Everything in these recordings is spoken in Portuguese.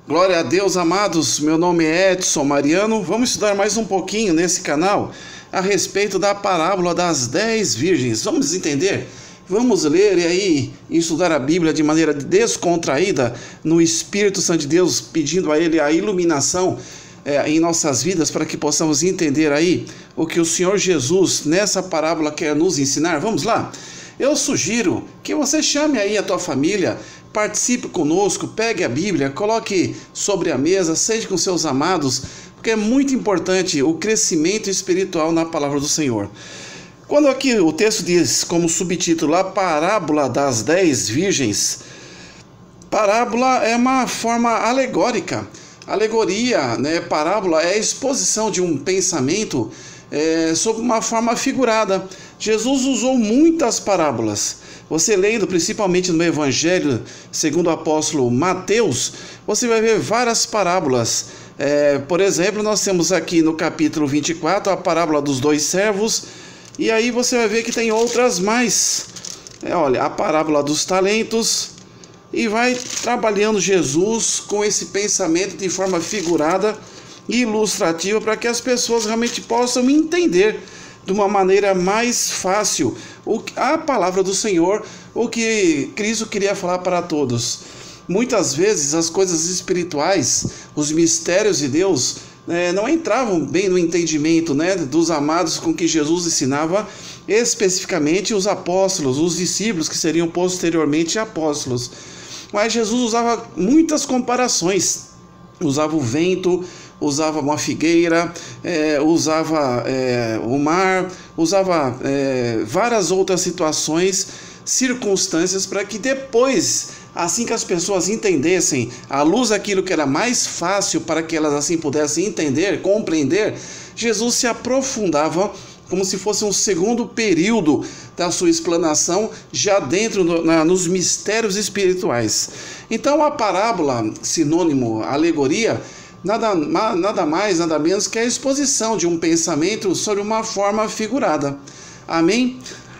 Glória a Deus, amados. Meu nome é Edson Mariano. Vamos estudar mais um pouquinho nesse canal a respeito da parábola das 10 virgens. Vamos entender? Vamos ler e aí estudar a Bíblia de maneira descontraída, no Espírito Santo de Deus, pedindo a Ele a iluminação em nossas vidas, para que possamos entender aí o que o Senhor Jesus nessa parábola quer nos ensinar. Vamos lá? Eu sugiro que você chame aí a tua família, participe conosco, pegue a Bíblia, coloque sobre a mesa, seja com seus amados, porque é muito importante o crescimento espiritual na palavra do Senhor. Quando aqui o texto diz como subtítulo a parábola das 10 virgens, parábola é uma forma alegórica. Alegoria, parábola é a exposição de um pensamento sob uma forma figurada. Jesus usou muitas parábolas. Você lendo principalmente no Evangelho segundo o apóstolo Mateus, você vai ver várias parábolas. Por exemplo, nós temos aqui no capítulo 24 a parábola dos 2 servos, e aí você vai ver que tem outras mais. Olha, a parábola dos talentos, e vai trabalhando Jesus com esse pensamento de forma figurada e ilustrativa, para que as pessoas realmente possam entender de uma maneira mais fácil a palavra do Senhor, o que Cristo queria falar para todos. Muitas vezes as coisas espirituais, os mistérios de Deus, não entravam bem no entendimento dos amados com que Jesus ensinava, especificamente os apóstolos, os discípulos que seriam posteriormente apóstolos. Mas Jesus usava muitas comparações, usava o vento, usava uma figueira, usava o mar, usava várias outras situações, circunstâncias, para que depois, assim que as pessoas entendessem, à luz daquilo que era mais fácil para que elas assim pudessem entender, compreender, Jesus se aprofundava como se fosse um segundo período da sua explanação, já dentro nos mistérios espirituais. Então a parábola, sinônimo alegoria, nada mais, nada menos que a exposição de um pensamento sobre uma forma figurada. Amém?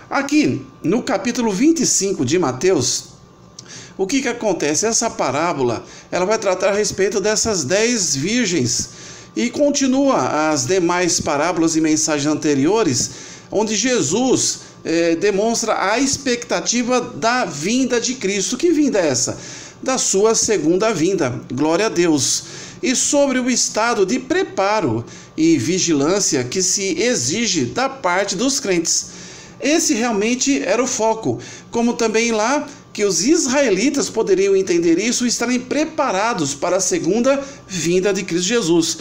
Aqui, no capítulo 25 de Mateus, o que acontece? Essa parábola, ela vai tratar a respeito dessas 10 virgens, e continua as demais parábolas e mensagens anteriores, onde Jesus demonstra a expectativa da vinda de Cristo. Que vinda é essa? Da sua segunda vinda. Glória a Deus. E sobre o estado de preparo e vigilância que se exige da parte dos crentes. Esse realmente era o foco, como também lá que os israelitas poderiam entender isso e estarem preparados para a segunda vinda de Cristo Jesus.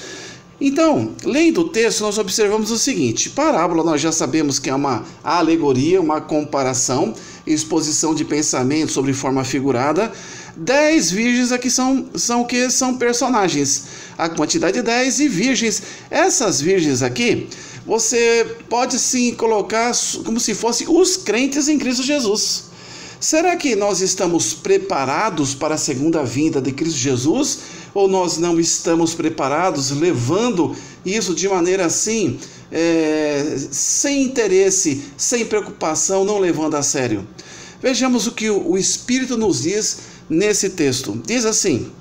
Então, lendo o texto, nós observamos o seguinte: parábola nós já sabemos que é uma alegoria, uma comparação, exposição de pensamento sobre forma figurada. 10 virgens aqui são personagens, a quantidade de 10 e virgens. Essas virgens aqui, você pode sim colocar como se fossem os crentes em Cristo Jesus. Será que nós estamos preparados para a segunda vinda de Cristo Jesus? Ou nós não estamos preparados, levando isso de maneira assim, sem interesse, sem preocupação, não levando a sério? Vejamos o que o Espírito nos diz nesse texto. Diz assim: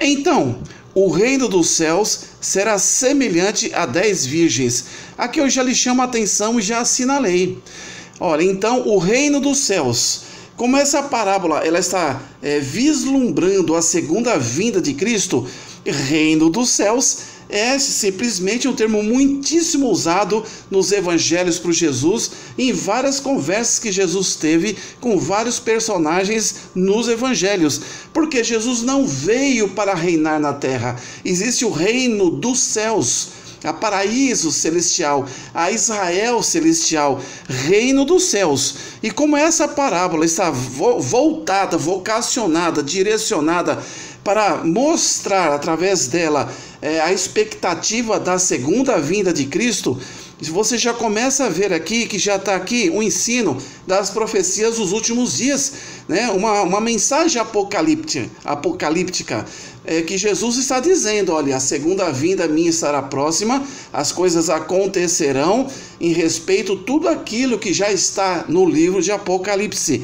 então, o reino dos céus será semelhante a 10 virgens. Aqui eu já lhe chamo a atenção e já assinalei. Olha, então, o reino dos céus, como essa parábola ela está vislumbrando a segunda vinda de Cristo, reino dos céus é simplesmente um termo muitíssimo usado nos evangelhos por Jesus, em várias conversas que Jesus teve com vários personagens nos evangelhos, porque Jesus não veio para reinar na terra. Existe o reino dos céus, a paraíso celestial, a Israel celestial, reino dos céus. E como essa parábola está voltada, vocacionada, direcionada para mostrar através dela a expectativa da segunda vinda de Cristo, você já começa a ver aqui que já está aqui o ensino das profecias dos últimos dias, uma mensagem apocalíptica, que Jesus está dizendo: olha, a segunda vinda minha estará próxima, as coisas acontecerão em respeito a tudo aquilo que já está no livro de Apocalipse.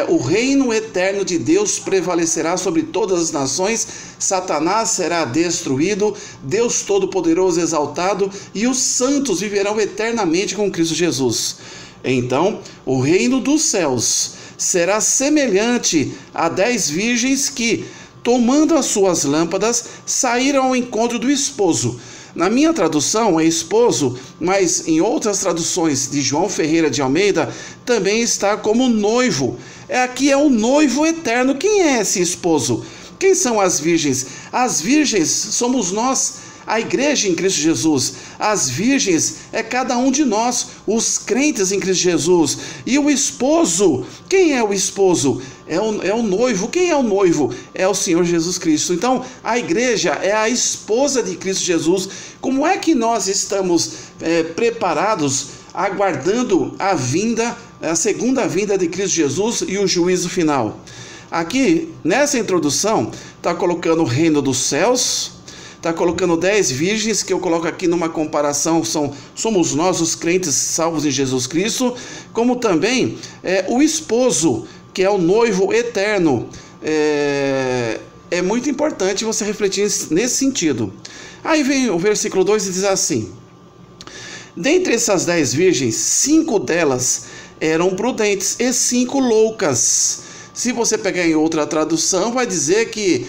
o reino eterno de Deus prevalecerá sobre todas as nações, Satanás será destruído, Deus Todo-Poderoso exaltado, e os santos viverão eternamente com Cristo Jesus. Então, o reino dos céus será semelhante a 10 virgens que, tomando as suas lâmpadas, saíram ao encontro do esposo. Na minha tradução é esposo, mas em outras traduções de João Ferreira de Almeida também está como noivo. Aqui é o noivo eterno. Quem é esse esposo? Quem são as virgens? As virgens somos nós, a igreja em Cristo Jesus. As virgens é cada um de nós, os crentes em Cristo Jesus. E o esposo, quem é o esposo? É o noivo. Quem é o noivo? É o Senhor Jesus Cristo. Então, a igreja é a esposa de Cristo Jesus. Como é que nós estamos preparados, aguardando a segunda vinda de Cristo Jesus e o juízo final? Aqui, nessa introdução, está colocando o reino dos céus, está colocando 10 virgens, que eu coloco aqui numa comparação, somos nós os crentes salvos em Jesus Cristo, como também o esposo, que é o noivo eterno. É muito importante você refletir nesse sentido. Aí vem o versículo 2 e diz assim: dentre essas 10 virgens, 5 delas eram prudentes e 5 loucas. Se você pegar em outra tradução, vai dizer que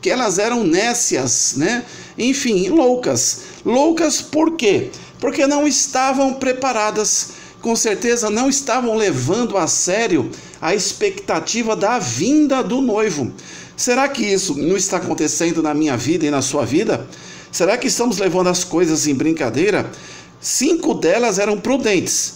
elas eram nécias, né? Enfim, loucas. Loucas por quê? Porque não estavam preparadas. Com certeza não estavam levando a sério a expectativa da vinda do noivo. Será que isso não está acontecendo na minha vida e na sua vida? Será que estamos levando as coisas em brincadeira? 5 delas eram prudentes.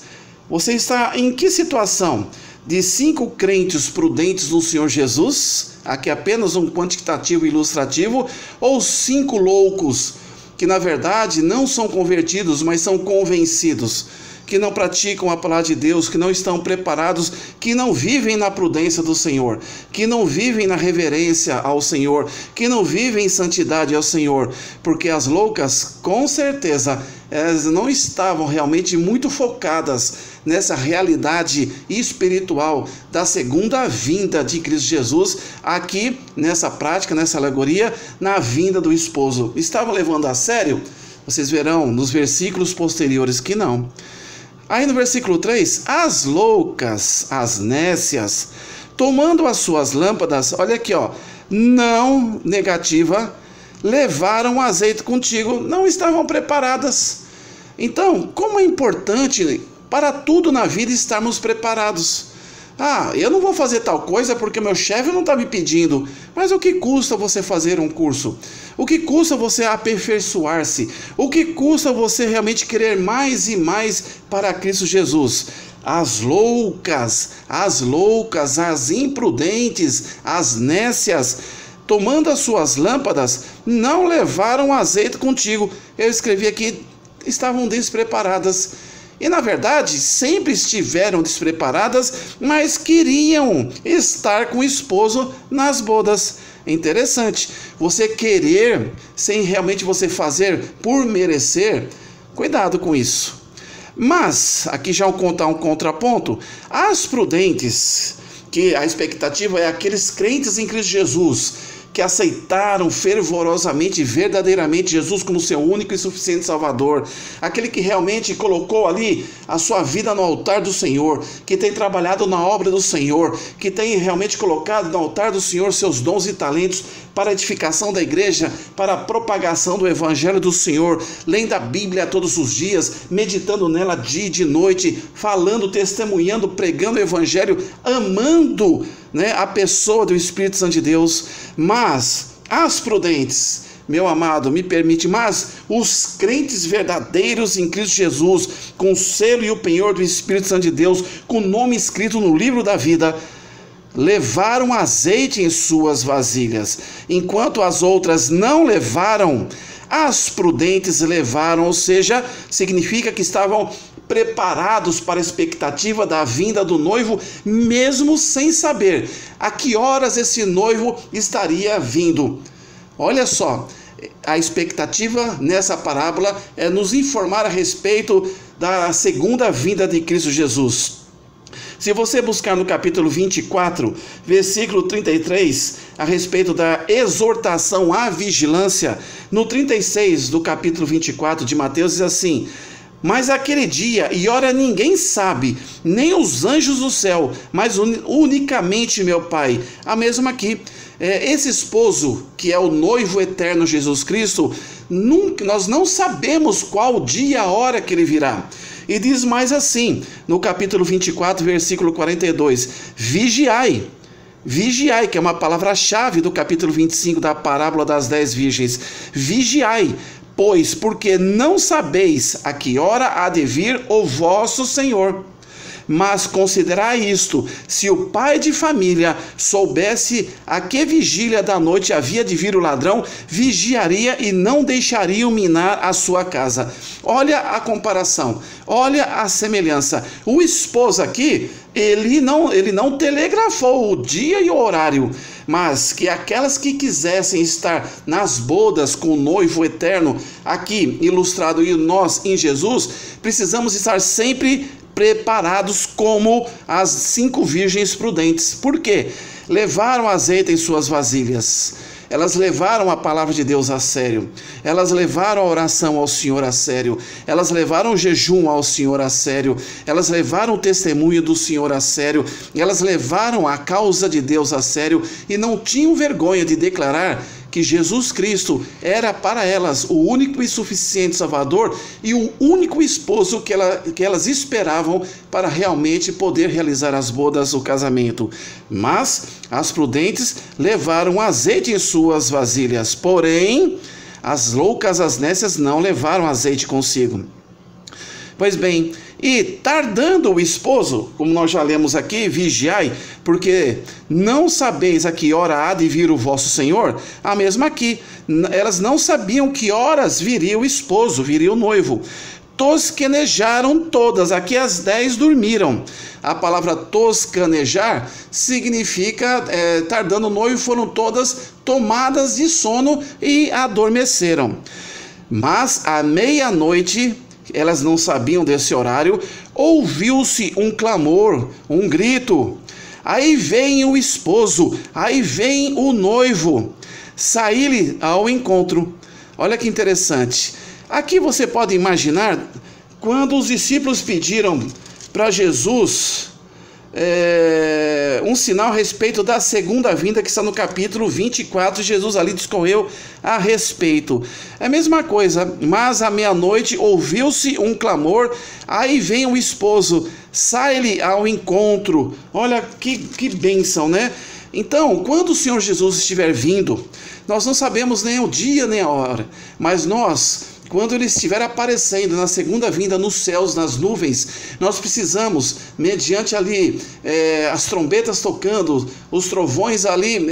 Você está em que situação? De 5 crentes prudentes no Senhor Jesus, aqui apenas um quantitativo ilustrativo, ou 5 loucos, que na verdade não são convertidos, mas são convencidos, que não praticam a palavra de Deus, que não estão preparados, que não vivem na prudência do Senhor, que não vivem na reverência ao Senhor, que não vivem em santidade ao Senhor, porque as loucas, com certeza, elas não estavam realmente muito focadas nessa realidade espiritual da segunda vinda de Cristo Jesus, aqui nessa prática, nessa alegoria, na vinda do esposo. Estavam levando a sério? Vocês verão nos versículos posteriores que não. Aí no versículo 3, as loucas, as nécias, tomando as suas lâmpadas, olha aqui, não negativa, levaram azeite contigo, não estavam preparadas. Então, como é importante para tudo na vida estarmos preparados. Eu não vou fazer tal coisa porque meu chefe não está me pedindo. Mas o que custa você fazer um curso? O que custa você aperfeiçoar-se? O que custa você realmente querer mais e mais para Cristo Jesus? As loucas, as imprudentes, as nécias, tomando as suas lâmpadas, não levaram azeite contigo. Eu escrevi aqui, estavam despreparadas. E na verdade, sempre estiveram despreparadas, mas queriam estar com o esposo nas bodas. Interessante, você querer sem realmente você fazer por merecer, cuidado com isso. Mas, aqui já vou contar um contraponto, as prudentes, que a expectativa é aqueles crentes em Cristo Jesus, que aceitaram fervorosamente e verdadeiramente Jesus como seu único e suficiente Salvador, aquele que realmente colocou ali a sua vida no altar do Senhor, que tem trabalhado na obra do Senhor, que tem realmente colocado no altar do Senhor seus dons e talentos para a edificação da igreja, para a propagação do Evangelho do Senhor, lendo a Bíblia todos os dias, meditando nela dia e de noite, falando, testemunhando, pregando o Evangelho, amando, a pessoa do Espírito Santo de Deus. Mas as prudentes, meu amado, me permite, mas os crentes verdadeiros em Cristo Jesus, com o selo e o penhor do Espírito Santo de Deus, com o nome escrito no livro da vida, levaram azeite em suas vasilhas, enquanto as outras não levaram, as prudentes levaram, ou seja, significa que estavam preparados para a expectativa da vinda do noivo, mesmo sem saber a que horas esse noivo estaria vindo. Olha só, a expectativa nessa parábola é nos informar a respeito da segunda vinda de Cristo Jesus. Se você buscar no capítulo 24, versículo 33, a respeito da exortação à vigilância, no 36 do capítulo 24 de Mateus diz assim: mas aquele dia e hora ninguém sabe, nem os anjos do céu, mas unicamente meu Pai. A mesma aqui. Esse esposo, que é o noivo eterno Jesus Cristo, nós não sabemos qual dia e a hora que ele virá. E diz mais assim, no capítulo 24, versículo 42, vigiai. Vigiai, que é uma palavra-chave do capítulo 25 da parábola das 10 virgens. Vigiai, pois, porque não sabeis a que hora há de vir o vosso Senhor. Mas considerai isto: se o pai de família soubesse a que vigília da noite havia de vir o ladrão, vigiaria e não deixaria minar a sua casa. Olha a comparação, olha a semelhança. O esposo aqui, ele não telegrafou o dia e o horário, mas que aquelas que quisessem estar nas bodas com o noivo eterno, aqui ilustrado e nós em Jesus, precisamos estar sempre preparados como as 5 virgens prudentes. Por quê? Levaram azeite em suas vasilhas. Elas levaram a palavra de Deus a sério. Elas levaram a oração ao Senhor a sério. Elas levaram o jejum ao Senhor a sério. Elas levaram o testemunho do Senhor a sério. Elas levaram a causa de Deus a sério e não tinham vergonha de declarar que Jesus Cristo era para elas o único e suficiente Salvador e o único esposo que elas esperavam para realmente poder realizar as bodas, o casamento. Mas as prudentes levaram azeite em suas vasilhas, porém as loucas, as nécias, não levaram azeite consigo. Pois bem, e tardando o esposo, como nós já lemos aqui, vigiai, porque não sabeis a que hora há de vir o vosso Senhor. A mesma aqui, elas não sabiam que horas viria o esposo, viria o noivo. Tosquenejaram todas, aqui as 10 dormiram. A palavra toscanejar significa, tardando o noivo, foram todas tomadas de sono e adormeceram. Mas à meia-noite, elas não sabiam desse horário, ouviu-se um clamor, um grito. Aí vem o esposo, aí vem o noivo, saí-lhe ao encontro. Olha que interessante. Aqui você pode imaginar, quando os discípulos pediram para Jesus um sinal a respeito da segunda vinda, que está no capítulo 24, Jesus ali discorreu a respeito. É a mesma coisa, mas à meia-noite ouviu-se um clamor, aí vem o esposo, sai-lhe ao encontro. Olha que bênção, né? Então, quando o Senhor Jesus estiver vindo, nós não sabemos nem o dia nem a hora, mas quando ele estiver aparecendo na segunda vinda nos céus, nas nuvens, nós precisamos, mediante ali as trombetas tocando, os trovões ali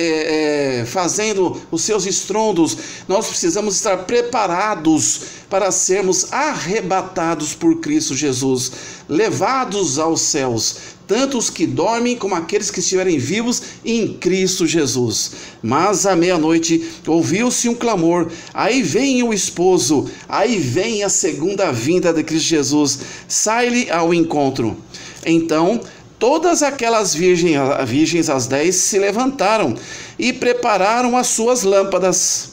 fazendo os seus estrondos, nós precisamos estar preparados para sermos arrebatados por Cristo Jesus, levados aos céus, tanto os que dormem como aqueles que estiverem vivos em Cristo Jesus. Mas à meia-noite ouviu-se um clamor, aí vem o esposo, aí vem a segunda vinda de Cristo Jesus, sai-lhe ao encontro. Então todas aquelas virgens, as 10, se levantaram e prepararam as suas lâmpadas,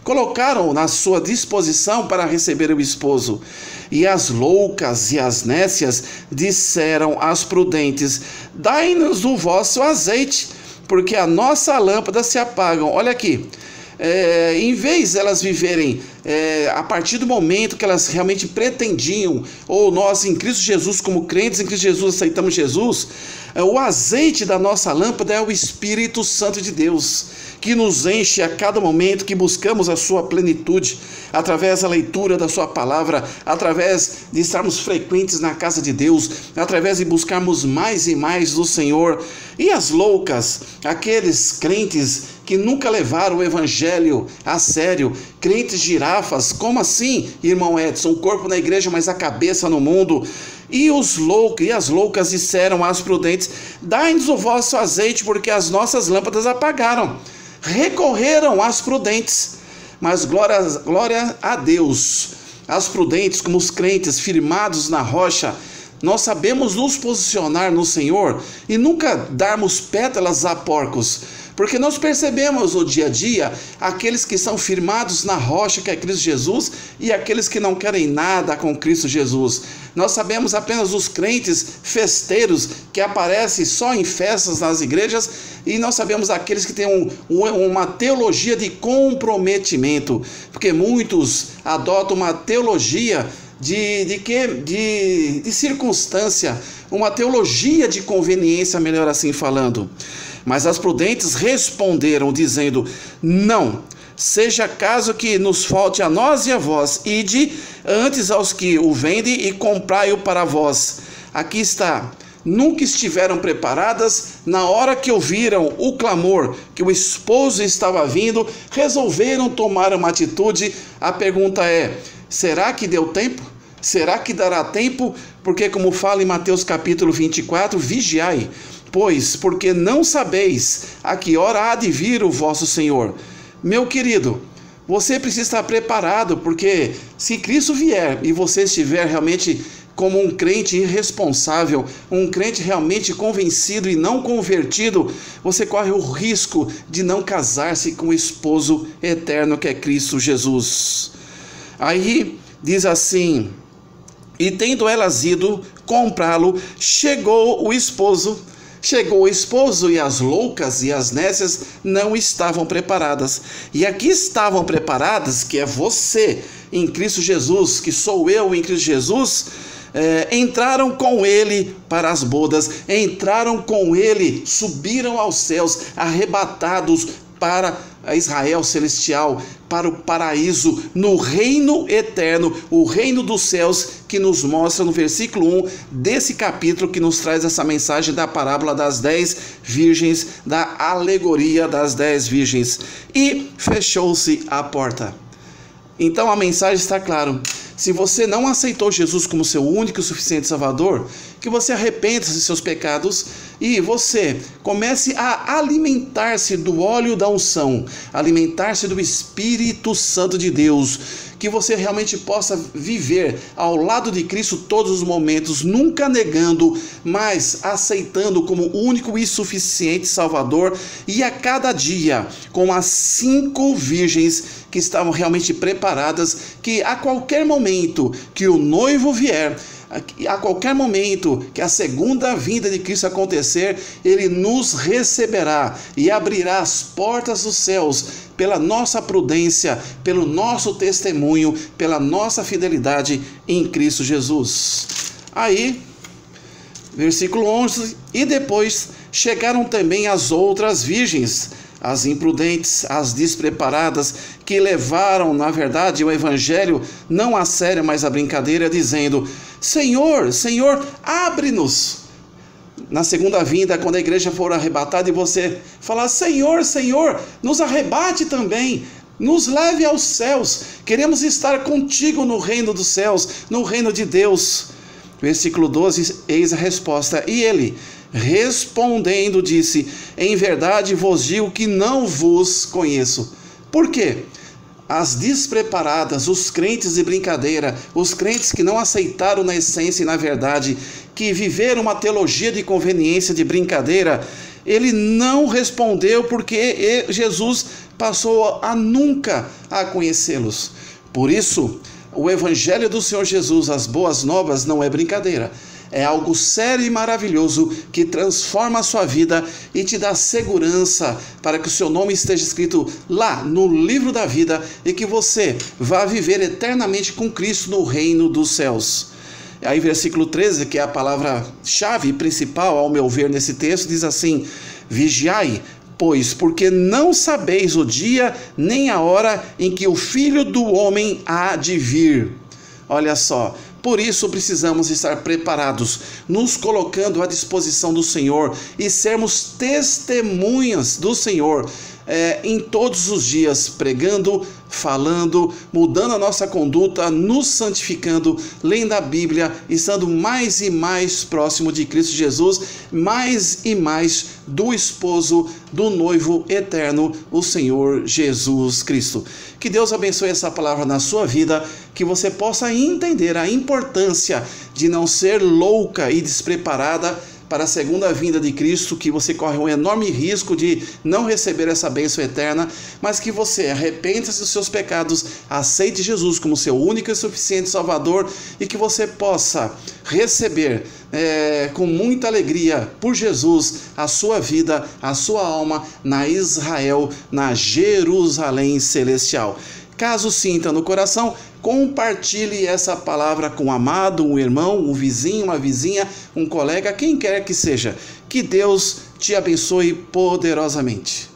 colocaram na sua disposição para receber o esposo. E as loucas e as nécias disseram às prudentes: dai-nos o vosso azeite, porque a nossa lâmpada se apagam. Olha aqui, em vez de elas viverem a partir do momento que elas realmente pretendiam, ou nós em Cristo Jesus, como crentes em Cristo Jesus, aceitamos Jesus, o azeite da nossa lâmpada é o Espírito Santo de Deus, que nos enche a cada momento que buscamos a sua plenitude, através da leitura da sua palavra, através de estarmos frequentes na casa de Deus, através de buscarmos mais e mais do Senhor. E as loucas, aqueles crentes que nunca levaram o evangelho a sério, crentes girafas, como assim, irmão Edson? O corpo na igreja, mas a cabeça no mundo. E os loucos e as loucas disseram às prudentes: dai-nos o vosso azeite, porque as nossas lâmpadas apagaram. Recorreram às prudentes, mas glória a Deus, as prudentes, como os crentes firmados na rocha, nós sabemos nos posicionar no Senhor e nunca darmos pétalas a porcos, porque nós percebemos no dia a dia aqueles que são firmados na rocha que é Cristo Jesus e aqueles que não querem nada com Cristo Jesus. Nós sabemos apenas os crentes festeiros que aparecem só em festas nas igrejas, e nós sabemos aqueles que têm uma teologia de comprometimento, porque muitos adotam uma teologia de circunstância, uma teologia de conveniência, melhor assim falando. Mas as prudentes responderam, dizendo: não, seja caso que nos falte a nós e a vós, ide antes aos que o vendem e comprai-o para vós. Aqui está. Nunca estiveram preparadas, na hora que ouviram o clamor que o esposo estava vindo, resolveram tomar uma atitude. A pergunta é: será que deu tempo? Será que dará tempo? Porque, como fala em Mateus capítulo 24, vigiai, pois, porque não sabeis a que hora há de vir o vosso Senhor. Meu querido, você precisa estar preparado, porque se Cristo vier e você estiver realmente como um crente irresponsável, um crente realmente convencido e não convertido, você corre o risco de não casar-se com o esposo eterno que é Cristo Jesus. Aí diz assim: e tendo elas ido comprá-lo, chegou o esposo e as loucas e as nécias não estavam preparadas. E aqui estavam preparadas, que é você em Cristo Jesus, que sou eu em Cristo Jesus, entraram com ele para as bodas, entraram com ele, subiram aos céus, arrebatados para a Israel celestial, para o paraíso, no reino eterno, o reino dos céus, que nos mostra no versículo 1 desse capítulo, que nos traz essa mensagem da parábola das 10 virgens, da alegoria das 10 virgens. E fechou-se a porta. Então a mensagem está clara. Se você não aceitou Jesus como seu único e suficiente Salvador, que você arrependa-se de seus pecados e você comece a alimentar-se do óleo da unção, alimentar-se do Espírito Santo de Deus, que você realmente possa viver ao lado de Cristo todos os momentos, nunca negando, mas aceitando como único e suficiente Salvador, e a cada dia, com as 5 virgens que estavam realmente preparadas, que a qualquer momento que o noivo vier, a qualquer momento que a segunda vinda de Cristo acontecer, Ele nos receberá e abrirá as portas dos céus pela nossa prudência, pelo nosso testemunho, pela nossa fidelidade em Cristo Jesus. Aí, versículo 11, e depois chegaram também as outras virgens, as imprudentes, as despreparadas, que levaram, na verdade, o evangelho não a sério, mas a brincadeira, dizendo: Senhor, Senhor, abre-nos. Na segunda vinda, quando a igreja for arrebatada e você falar: Senhor, Senhor, nos arrebate também, nos leve aos céus, queremos estar contigo no reino dos céus, no reino de Deus. Versículo 12, eis a resposta. E ele, respondendo, disse: em verdade vos digo que não vos conheço. Por quê? As despreparadas, os crentes de brincadeira, os crentes que não aceitaram na essência e na verdade, que viveram uma teologia de conveniência, de brincadeira, ele não respondeu, porque Jesus passou a nunca a conhecê-los. Por isso, o evangelho do Senhor Jesus, as boas novas, não é brincadeira. É algo sério e maravilhoso que transforma a sua vida e te dá segurança para que o seu nome esteja escrito lá no livro da vida e que você vá viver eternamente com Cristo no reino dos céus. Aí versículo 13, que é a palavra-chave principal ao meu ver nesse texto, diz assim: vigiai, pois, porque não sabeis o dia nem a hora em que o Filho do Homem há de vir. Olha só, por isso precisamos estar preparados, nos colocando à disposição do Senhor e sermos testemunhas do Senhor, em todos os dias, pregando, falando, mudando a nossa conduta, nos santificando, lendo a Bíblia, estando mais e mais próximo de Cristo Jesus, mais e mais do esposo, do noivo eterno, o Senhor Jesus Cristo. Que Deus abençoe essa palavra na sua vida, que você possa entender a importância de não ser louca e despreparada para a segunda vinda de Cristo, que você corre um enorme risco de não receber essa bênção eterna, mas que você arrependa-se dos seus pecados, aceite Jesus como seu único e suficiente Salvador, e que você possa receber com muita alegria por Jesus a sua vida, a sua alma na Israel, na Jerusalém celestial. Caso sinta no coração, compartilhe essa palavra com um amado, um irmão, um vizinho, uma vizinha, um colega, quem quer que seja. Que Deus te abençoe poderosamente.